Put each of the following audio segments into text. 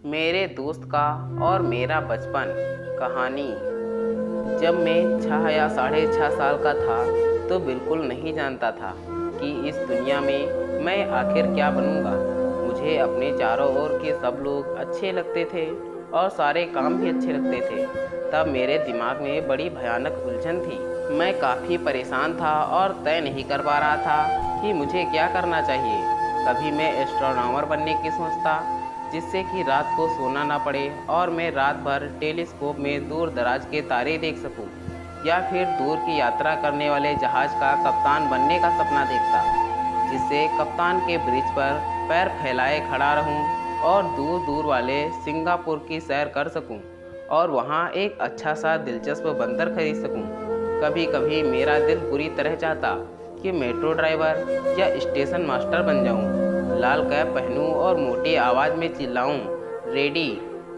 मेरे दोस्त का और मेरा बचपन कहानी। जब मैं 6 या 6.5 साल का था तो बिल्कुल नहीं जानता था कि इस दुनिया में मैं आखिर क्या बनूंगा। मुझे अपने चारों ओर के सब लोग अच्छे लगते थे और सारे काम भी अच्छे लगते थे। तब मेरे दिमाग में बड़ी भयानक उलझन थी। मैं काफ़ी परेशान था और तय नहीं कर पा रहा था कि मुझे क्या करना चाहिए। कभी मैं एस्ट्रोनॉमर बनने की सोचता, जिससे कि रात को सोना ना पड़े और मैं रात भर टेलीस्कोप में दूर दराज के तारे देख सकूं, या फिर दूर की यात्रा करने वाले जहाज का कप्तान बनने का सपना देखता, जिससे कप्तान के ब्रिज पर पैर फैलाए खड़ा रहूं और दूर दूर वाले सिंगापुर की सैर कर सकूं और वहां एक अच्छा सा दिलचस्प बंदर खरीद सकूं। कभी कभी मेरा दिल बुरी तरह चाहता कि मेट्रो ड्राइवर या स्टेशन मास्टर बन जाऊं, लाल कैप पहनूं और मोटी आवाज़ में चिल्लाऊं, रेडी।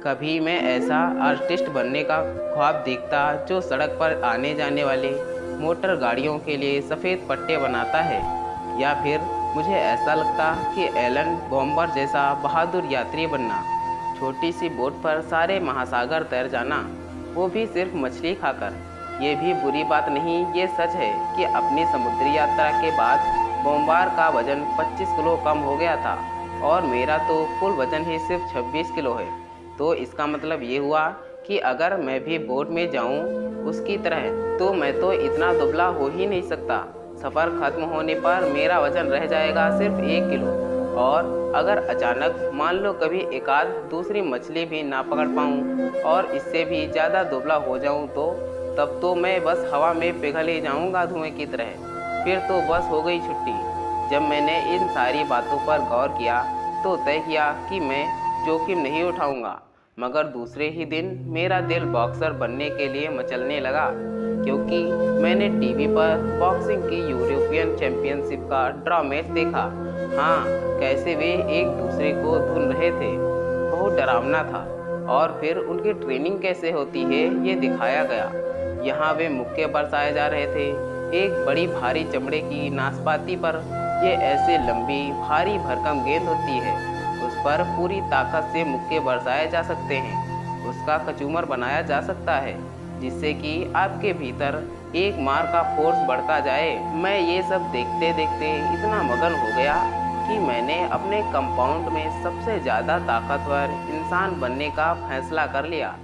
कभी मैं ऐसा आर्टिस्ट बनने का ख्वाब देखता जो सड़क पर आने जाने वाले मोटर गाड़ियों के लिए सफ़ेद पट्टे बनाता है। या फिर मुझे ऐसा लगता कि एलन बॉम्बर जैसा बहादुर यात्री बनना, छोटी सी बोट पर सारे महासागर तैर जाना, वो भी सिर्फ मछली खाकर। ये भी बुरी बात नहीं, ये सच है कि अपनी समुद्री यात्रा के बाद बोम्बार का वजन 25 किलो कम हो गया था और मेरा तो कुल वजन ही सिर्फ 26 किलो है। तो इसका मतलब ये हुआ कि अगर मैं भी बोट में जाऊं उसकी तरह, तो मैं तो इतना दुबला हो ही नहीं सकता। सफ़र खत्म होने पर मेरा वजन रह जाएगा सिर्फ 1 किलो। और अगर अचानक मान लो कभी एकाध दूसरी मछली भी ना पकड़ पाऊँ और इससे भी ज़्यादा दुबला हो जाऊँ, तो तब तो मैं बस हवा में पिघल ही जाऊँगा धुएं की तरह। फिर तो बस हो गई छुट्टी। जब मैंने इन सारी बातों पर गौर किया तो तय किया कि मैं जोखिम नहीं उठाऊंगा। मगर दूसरे ही दिन मेरा दिल बॉक्सर बनने के लिए मचलने लगा, क्योंकि मैंने टीवी पर बॉक्सिंग की यूरोपियन चैंपियनशिप का ड्रा मैच देखा। हाँ, कैसे वे एक दूसरे को धुन रहे थे, बहुत डरावना था। और फिर उनकी ट्रेनिंग कैसे होती है ये दिखाया गया। यहाँ वे मुक्के बरसाए जा रहे थे, एक बड़ी भारी चमड़े की नाशपाती पर। ये ऐसे लंबी भारी भरकम गेंद होती है, उस पर पूरी ताकत से मुक्के बरसाए जा सकते हैं, उसका कचूमर बनाया जा सकता है, जिससे कि आपके भीतर एक मार का फोर्स बढ़ता जाए। मैं ये सब देखते देखते इतना मगन हो गया कि मैंने अपने कंपाउंड में सबसे ज़्यादा ताकतवर इंसान बनने का फैसला कर लिया,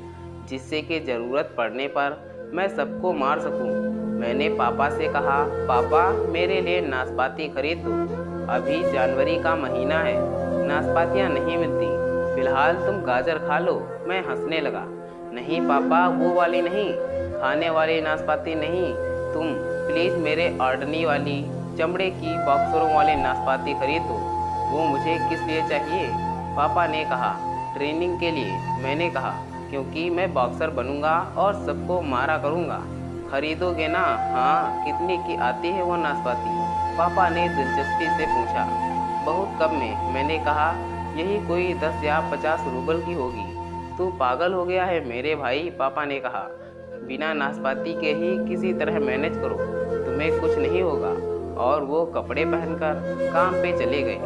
जिससे कि ज़रूरत पड़ने पर मैं सबको मार सकूं। मैंने पापा से कहा, पापा मेरे लिए नाशपाती खरीद दो, अभी जनवरी का महीना है, नाशपातियाँ नहीं मिलती, फिलहाल तुम गाजर खा लो। मैं हंसने लगा, नहीं पापा, वो वाली नहीं, खाने वाली नाशपाती नहीं, तुम प्लीज़ मेरे ऑर्डनी वाली चमड़े की बॉक्सरों वाली नाशपाती खरीद दो। वो मुझे किस लिए चाहिए? पापा ने कहा, ट्रेनिंग के लिए। मैंने कहा, क्योंकि मैं बॉक्सर बनूंगा और सबको मारा करूंगा। खरीदोगे ना? हाँ, कितने की आती है वो नाशपाती? पापा ने दिलचस्पी से पूछा। बहुत कम में। मैंने कहा, यही कोई 10 या 50 रूबल की होगी। तू पागल हो गया है मेरे भाई, पापा ने कहा, बिना नाशपाती के ही किसी तरह मैनेज करो, तुम्हें कुछ नहीं होगा। और वो कपड़े पहनकर काम पे चले गए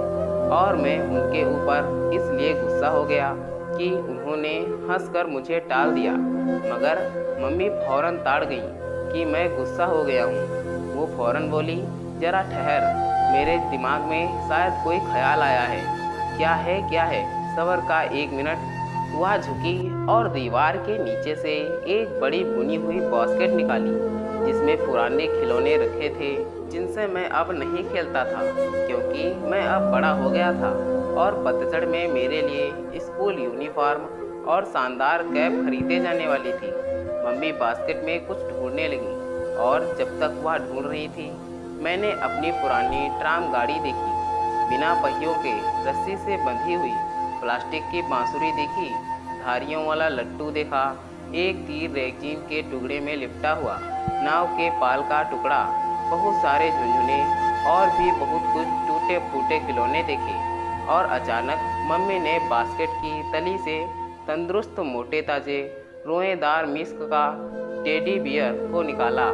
और मैं उनके ऊपर इसलिए गुस्सा हो गया कि उन्होंने हंसकर मुझे टाल दिया। मगर मम्मी फौरन ताड़ गई कि मैं गुस्सा हो गया हूँ। वो फौरन बोली, जरा ठहर, मेरे दिमाग में शायद कोई ख्याल आया है। क्या है, क्या है? सबर का 1 मिनट। वह झुकी और दीवार के नीचे से एक बड़ी बुनी हुई बास्केट निकाली, जिसमें पुराने खिलौने रखे थे, जिनसे मैं अब नहीं खेलता था, क्योंकि मैं अब बड़ा हो गया था और पतझड़ में मेरे लिए स्कूल यूनिफॉर्म और शानदार कैप खरीदे जाने वाली थी। मम्मी बास्केट में कुछ ढूंढने लगी और जब तक वह ढूंढ रही थी, मैंने अपनी पुरानी ट्राम गाड़ी देखी, बिना पहियों के, रस्सी से बंधी हुई। प्लास्टिक की बांसुरी देखी, धारियों वाला लट्टू देखा, एक तीर रेगजीन के टुकड़े में लिपटा हुआ, नाव के पाल का टुकड़ा, बहुत सारे झुंझुने और भी बहुत कुछ टूटे फूटे खिलौने देखे। और अचानक मम्मी ने बास्केट की तली से तंदुरुस्त मोटे ताजे रोएदार मिस्क का टेडी बियर को निकाला।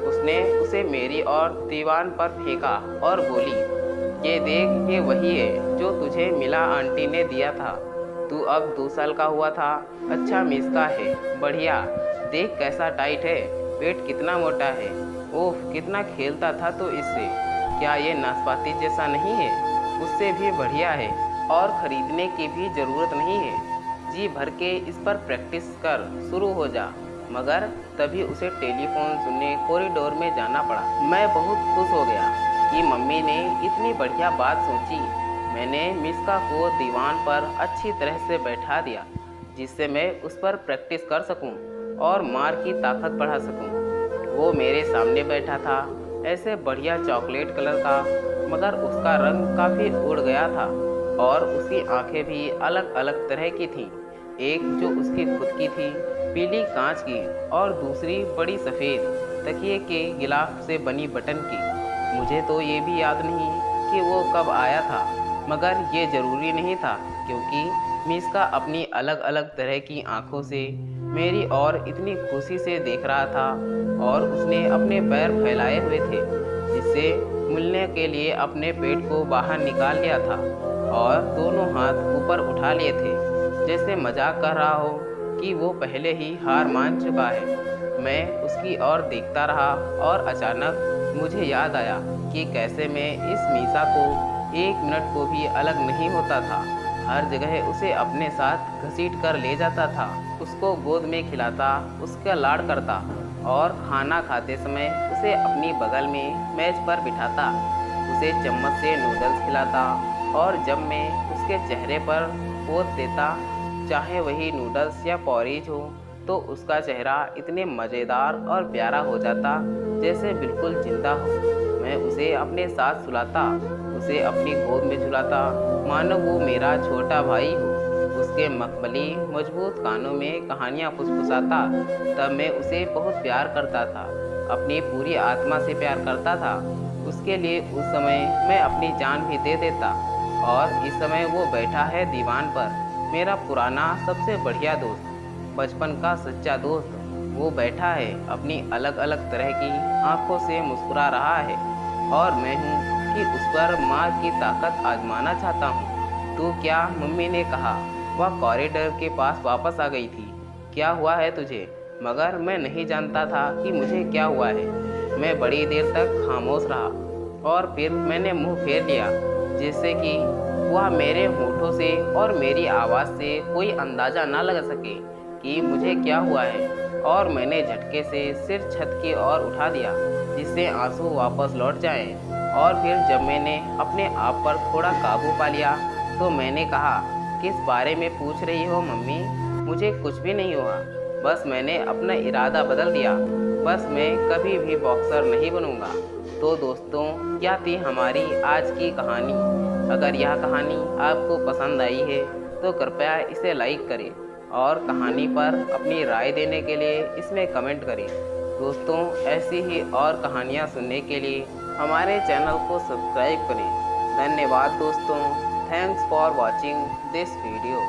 उसने उसे मेरी और दीवान पर फेंका और बोली, ये देख, ये वही है जो तुझे मिला आंटी ने दिया था। तू अब 2 साल का हुआ था। अच्छा मिसका है, बढ़िया। देख कैसा टाइट है, पेट कितना मोटा है। ओह कितना खेलता था तो इससे। क्या ये नाशपाती जैसा नहीं है? उससे भी बढ़िया है और ख़रीदने की भी ज़रूरत नहीं है। जी भर के इस पर प्रैक्टिस कर, शुरू हो जा। मगर तभी उसे टेलीफोन सुनने कॉरिडोर में जाना पड़ा। मैं बहुत खुश हो गया कि मम्मी ने इतनी बढ़िया बात सोची। मैंने मिस्का को दीवान पर अच्छी तरह से बैठा दिया, जिससे मैं उस पर प्रैक्टिस कर सकूं और मार की ताकत बढ़ा सकूं। वो मेरे सामने बैठा था, ऐसे बढ़िया चॉकलेट कलर का, मगर उसका रंग काफ़ी उड़ गया था और उसकी आंखें भी अलग अलग तरह की थीं। एक जो उसकी खुद की थी, पीली कांच की, और दूसरी बड़ी सफ़ेद तकिए के गिलाफ से बनी बटन की। मुझे तो ये भी याद नहीं कि वो कब आया था, मगर ये ज़रूरी नहीं था क्योंकि मिस्का अपनी अलग अलग तरह की आंखों से मेरी ओर इतनी खुशी से देख रहा था और उसने अपने पैर फैलाए हुए थे, जिससे मिलने के लिए अपने पेट को बाहर निकाल लिया था और दोनों हाथ ऊपर उठा लिए थे, जैसे मजाक कर रहा हो कि वो पहले ही हार मान चुका है। मैं उसकी ओर देखता रहा और अचानक मुझे याद आया कि कैसे मैं इस मीसा को 1 मिनट को भी अलग नहीं होता था। हर जगह उसे अपने साथ घसीट कर ले जाता था, उसको गोद में खिलाता, उसका लाड़ करता और खाना खाते समय उसे अपनी बगल में मेज पर बिठाता, उसे चम्मच से नूडल्स खिलाता और जब मैं उसके चेहरे पर पोत देता, चाहे वही नूडल्स या पॉरीज हो, तो उसका चेहरा इतने मज़ेदार और प्यारा हो जाता जैसे बिल्कुल जिंदा हो। मैं उसे अपने साथ सुलाता, उसे अपनी गोद में झुलाता, मानो वो मेरा छोटा भाई हो। उसके मखमली मजबूत कानों में कहानियाँ फुसफुसाता। तब मैं उसे बहुत प्यार करता था, अपनी पूरी आत्मा से प्यार करता था। उसके लिए उस समय मैं अपनी जान भी दे देता। और इस समय वो बैठा है दीवान पर, मेरा पुराना सबसे बढ़िया दोस्त, बचपन का सच्चा दोस्त। वो बैठा है, अपनी अलग अलग तरह की आंखों से मुस्कुरा रहा है और मैं हूँ कि उस पर माँ की ताकत आजमाना चाहता हूँ। तो क्या? मम्मी ने कहा। वह कॉरिडोर के पास वापस आ गई थी। क्या हुआ है तुझे? मगर मैं नहीं जानता था कि मुझे क्या हुआ है। मैं बड़ी देर तक खामोश रहा और फिर मैंने मुंह फेर लिया, जिससे कि वह मेरे होठों से और मेरी आवाज़ से कोई अंदाज़ा ना लगा सके कि मुझे क्या हुआ है। और मैंने झटके से सिर छत की ओर उठा दिया, जिससे आंसू वापस लौट जाएं। और फिर जब मैंने अपने आप पर थोड़ा काबू पा लिया तो मैंने कहा, किस बारे में पूछ रही हो मम्मी? मुझे कुछ भी नहीं हुआ, बस मैंने अपना इरादा बदल दिया। बस मैं कभी भी बॉक्सर नहीं बनूंगा। तो दोस्तों, क्या थी हमारी आज की कहानी। अगर यह कहानी आपको पसंद आई है तो कृपया इसे लाइक करें और कहानी पर अपनी राय देने के लिए इसमें कमेंट करें। दोस्तों, ऐसी ही और कहानियाँ सुनने के लिए हमारे चैनल को सब्सक्राइब करें। धन्यवाद दोस्तों। Thanks for watching this video.